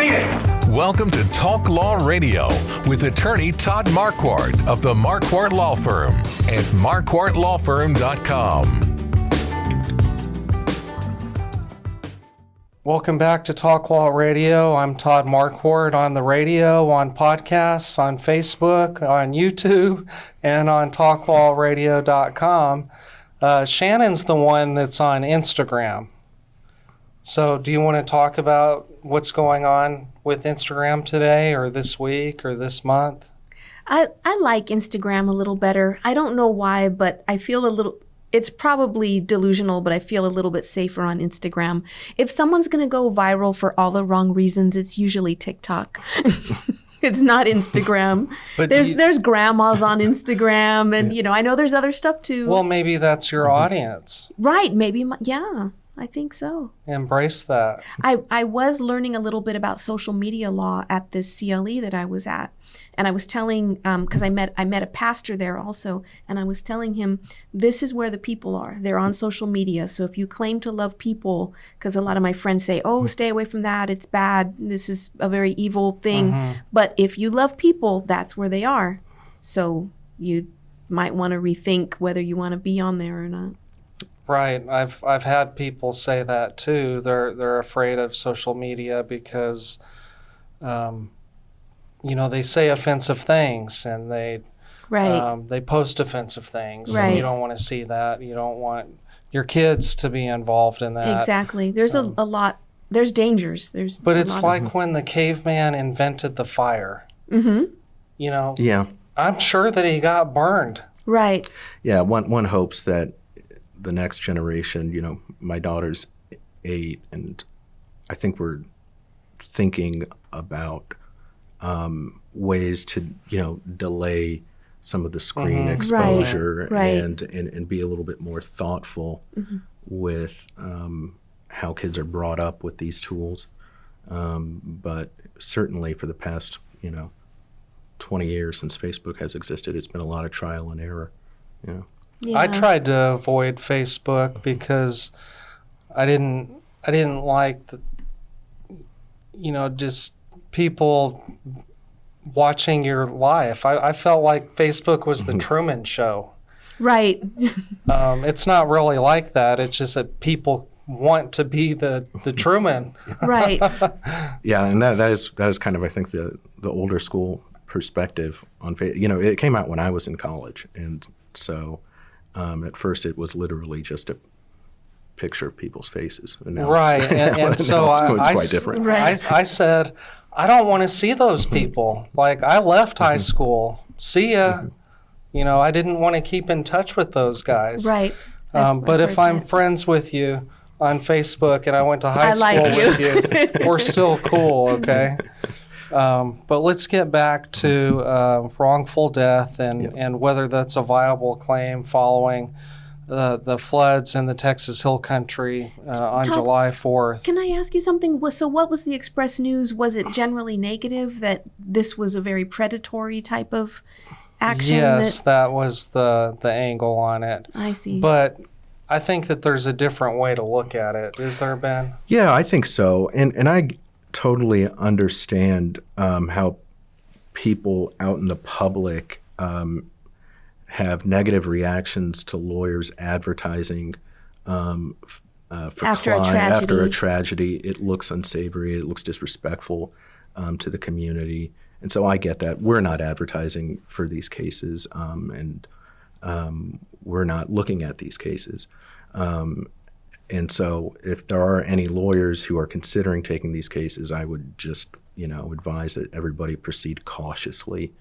seen it. Welcome to Talk Law Radio with attorney Todd Marquardt of the Marquardt Law Firm at marquardtlawfirm.com. Welcome back to Talk Law Radio. I'm Todd Marquardt on the radio, on podcasts, on Facebook, on YouTube, and on talklawradio.com. Shannon's the one that's on Instagram. So do you want to talk about what's going on with Instagram today or this week or this month? I like Instagram a little better. I don't know why, but I feel a little... It's probably delusional, but I feel a little bit safer on Instagram. If someone's going to go viral for all the wrong reasons, it's usually TikTok. It's not Instagram. But there's grandmas on Instagram, and I know there's other stuff too. Well, maybe that's your audience. Right? Maybe. Yeah, I think so. Embrace that. I was learning a little bit about social media law at this CLE that I was at. And I was telling, because I met a pastor there also, and I was telling him, this is where the people are. They're on social media. So if you claim to love people, because a lot of my friends say, oh, stay away from that. It's bad. This is a very evil thing. Mm-hmm. But if you love people, that's where they are. So you might want to rethink whether you want to be on there or not. Right. I've had people say that too. They're afraid of social media because they say offensive things and they post offensive things. Right. And you don't want to see that. You don't want your kids to be involved in that. Exactly. There's a lot. There's dangers. But it's like when the caveman invented the fire. Mm-hmm. Yeah. I'm sure that he got burned. Right. Yeah. One hopes that the next generation, my daughter's 8, and I think we're thinking about ways to delay some of the screen exposure. Right. And be a little bit more thoughtful with how kids are brought up with these tools. But certainly for the past 20 years since Facebook has existed, it's been a lot of trial and error. Yeah. I tried to avoid Facebook because I didn't like just people watching your life. I felt like Facebook was the Truman Show. Right. It's not really like that. It's just that people want to be the Truman. Right. Yeah, and that is kind of, I think, the older school perspective on Facebook. It came out when I was in college, and so at first it was literally just a picture of people's faces. And now right, and so it's quite different. Right. I said, I don't want to see those people. Like, I left high school. See ya. I didn't want to keep in touch with those guys. Right. But if I'm friends with you on Facebook and I went to high school with you, we're still cool, okay? But let's get back to wrongful death and whether that's a viable claim following the floods in the Texas Hill Country on Todd, July 4th. Can I ask you something? So what was the Express News? Was it generally negative that this was a very predatory type of action? Yes, that was the angle on it. I see. But I think that there's a different way to look at it. Is there, Ben? Yeah, I think so. And I totally understand how people out in the public have negative reactions to lawyers advertising after a tragedy. It looks unsavory. It looks disrespectful to the community. And so I get that. We're not advertising for these cases, and we're not looking at these cases. And so if there are any lawyers who are considering taking these cases, I would just, advise that everybody proceed cautiously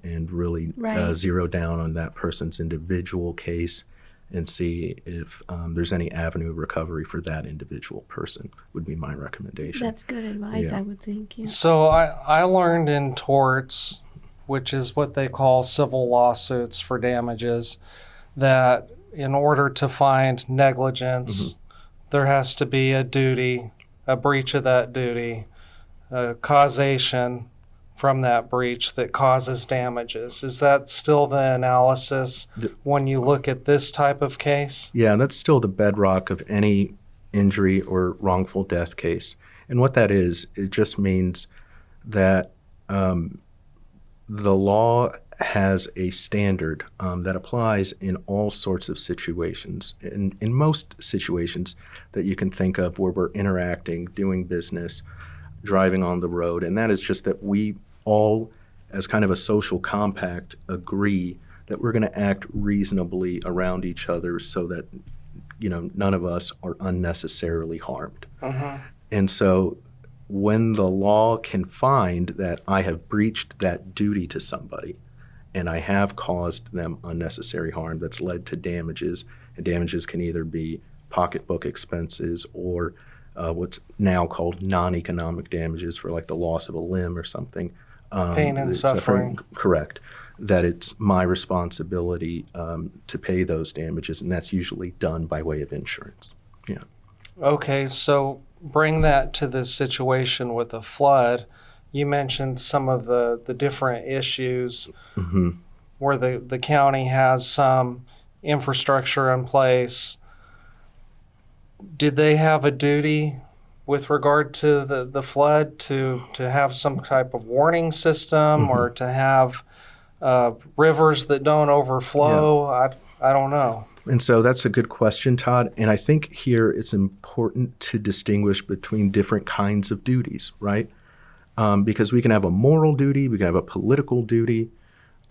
and really zero down on that person's individual case and see if there's any avenue of recovery for that individual person would be my recommendation. That's good advice, I would think. Yeah. So I learned in torts, which is what they call civil lawsuits for damages, that in order to find negligence, there has to be a duty, a breach of that duty, a causation from that breach that causes damages. Is that still the analysis when you look at this type of case? Yeah, that's still the bedrock of any injury or wrongful death case. And what that is, it just means that the law has a standard that applies in all sorts of situations. In most situations that you can think of where we're interacting, doing business, driving on the road, and that is just that we all, as kind of a social compact, agree that we're going to act reasonably around each other so that, none of us are unnecessarily harmed. And so when the law can find that I have breached that duty to somebody and I have caused them unnecessary harm that's led to damages, and damages can either be pocketbook expenses or what's now called non-economic damages for like the loss of a limb or something. Pain and suffering. Correct. That it's my responsibility to pay those damages, and that's usually done by way of insurance. Yeah. Okay, so bring that to the situation with a flood. You mentioned some of the different issues where the county has some infrastructure in place. Did they have a duty with regard to the flood to have some type of warning system or to have rivers that don't overflow? Yeah. I don't know. And so that's a good question, Todd. And I think here it's important to distinguish between different kinds of duties, right? Because we can have a moral duty, we can have a political duty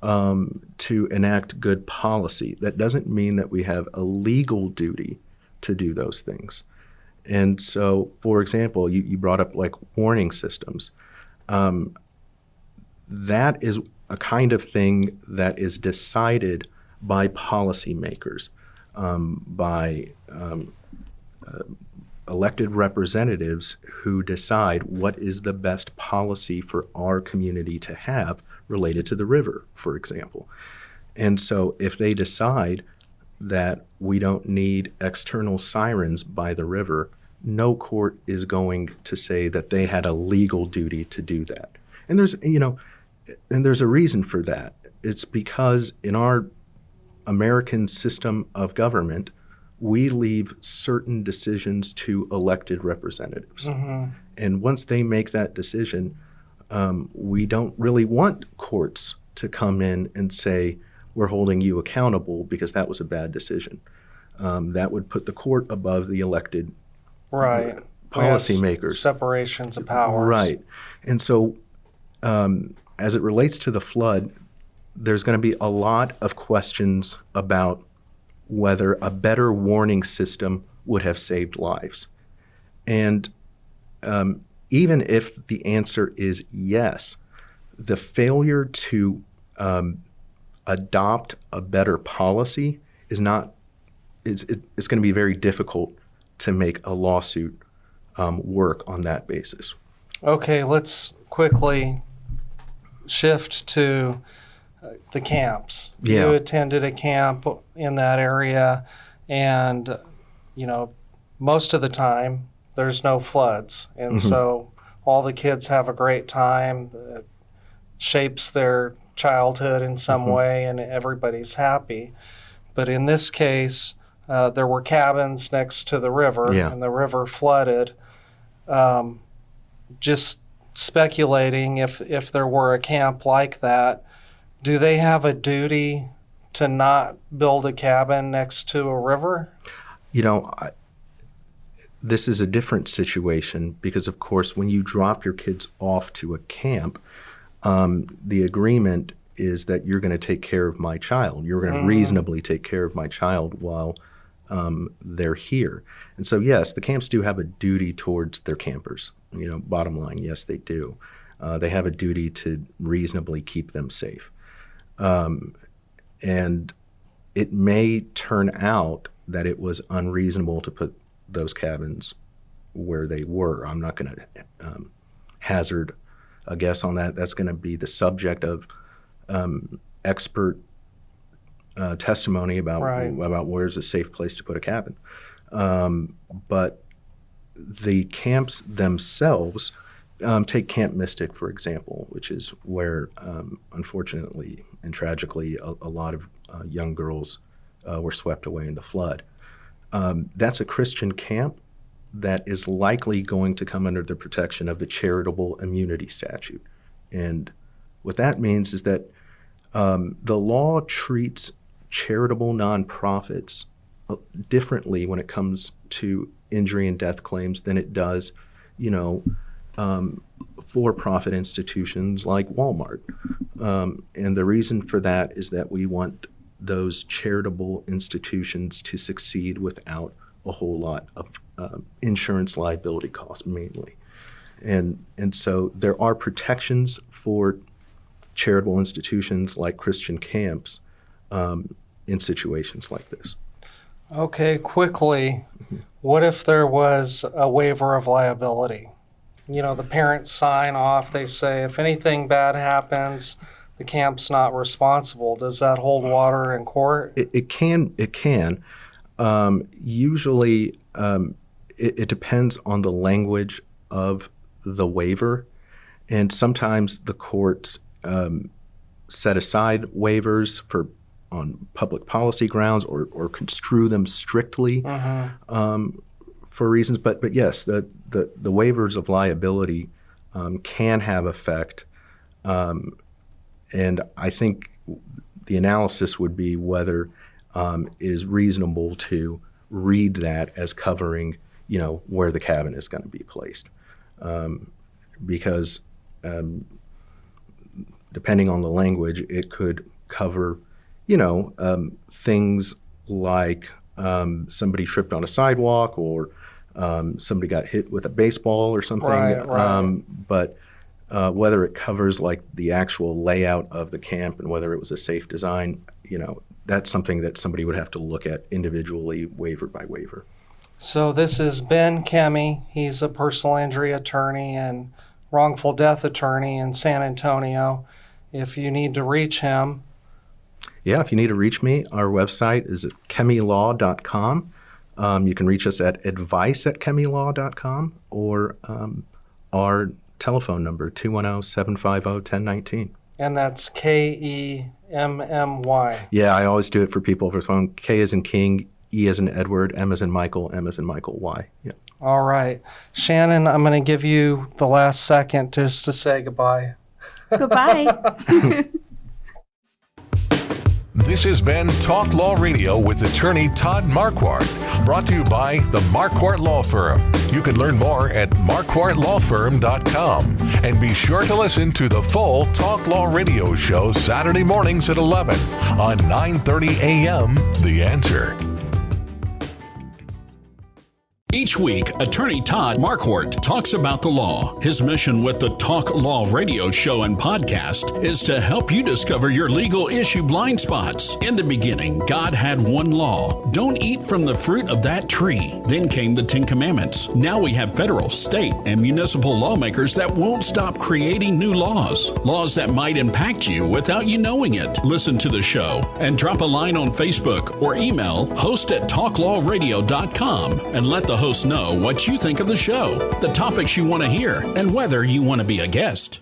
to enact good policy. That doesn't mean that we have a legal duty to do those things. And so, for example, you brought up like warning systems. That is a kind of thing that is decided by policymakers, by elected representatives who decide what is the best policy for our community to have related to the river, for example. And so if they decide that we don't need external sirens by the river, no court is going to say that they had a legal duty to do that. And there's a reason for that. It's because in our American system of government, we leave certain decisions to elected representatives. And once they make that decision, we don't really want courts to come in and say, we're holding you accountable because that was a bad decision. That would put the court above the elected policymakers. Separations of powers. Right. And so as it relates to the flood, there's going to be a lot of questions about whether a better warning system would have saved lives. And even if the answer is yes, the failure to adopt a better policy it's going to be very difficult to make a lawsuit work on that basis. Okay, let's quickly shift to the camps. Yeah. You attended a camp in that area, and most of the time there's no floods, and so all the kids have a great time. It shapes their childhood in some way, and everybody's happy. But in this case, there were cabins next to the river, and the river flooded. Just speculating, if there were a camp like that, do they have a duty to not build a cabin next to a river? This is a different situation because, of course, when you drop your kids off to a camp, the agreement is that you're going to take care of my child. You're going to reasonably take care of my child while they're here. And so, yes, the camps do have a duty towards their campers. Bottom line, yes, they do. They have a duty to reasonably keep them safe. And it may turn out that it was unreasonable to put those cabins where they were. I'm not going to hazard a guess on that. That's going to be the subject of expert testimony about where's a safe place to put a cabin. But the camps themselves, take Camp Mystic, for example, which is where, unfortunately and tragically, a lot of young girls were swept away in the flood. That's a Christian camp, that is likely going to come under the protection of the charitable immunity statute. And what that means is that the law treats charitable nonprofits differently when it comes to injury and death claims than it does, for-profit institutions like Walmart. And the reason for that is that we want those charitable institutions to succeed without a whole lot of insurance liability costs mainly. And so there are protections for charitable institutions like Christian camps in situations like this. Okay, quickly, what if there was a waiver of liability? The parents sign off, they say, if anything bad happens, the camp's not responsible. Does that hold water in court? It can. Usually, it depends on the language of the waiver, and sometimes the courts set aside waivers on public policy grounds or construe them strictly for reasons. But yes, the waivers of liability can have effect, and I think the analysis would be whether it is reasonable to read that as covering, where the cabin is going to be placed, because depending on the language, it could cover, things like somebody tripped on a sidewalk or somebody got hit with a baseball or something. Right. But whether it covers like the actual layout of the camp and whether it was a safe design, that's something that somebody would have to look at individually, waiver by waiver. So this is Ben Kemmy. He's a personal injury attorney and wrongful death attorney in San Antonio. If you need to reach him. Yeah, if you need to reach me, our website is at kemmylaw.com. You can reach us at advice@kemmylaw.com or our telephone number, 210-750-1019. And that's Kemmy. Yeah, I always do it for people over the phone. K as in King, E as in Edward, M as in Michael, M as in Michael, Y. Yeah. All right. Shannon, I'm going to give you the last second just to say goodbye. Goodbye. This has been Talk Law Radio with attorney Todd Marquardt, brought to you by the Marquardt Law Firm. You can learn more at marquardtlawfirm.com. And be sure to listen to the full Talk Law Radio show Saturday mornings at 11 on 9:30 a.m. The Answer. Each week, attorney Todd Marquardt talks about the law. His mission with the Talk Law Radio show and podcast is to help you discover your legal issue blind spots. In the beginning, God had one law. Don't eat from the fruit of that tree. Then came the 10 Commandments. Now we have federal, state, and municipal lawmakers that won't stop creating new laws. Laws that might impact you without you knowing it. Listen to the show and drop a line on Facebook or email host@talklawradio.com and let the host know what you think of the show, the topics you want to hear, and whether you want to be a guest.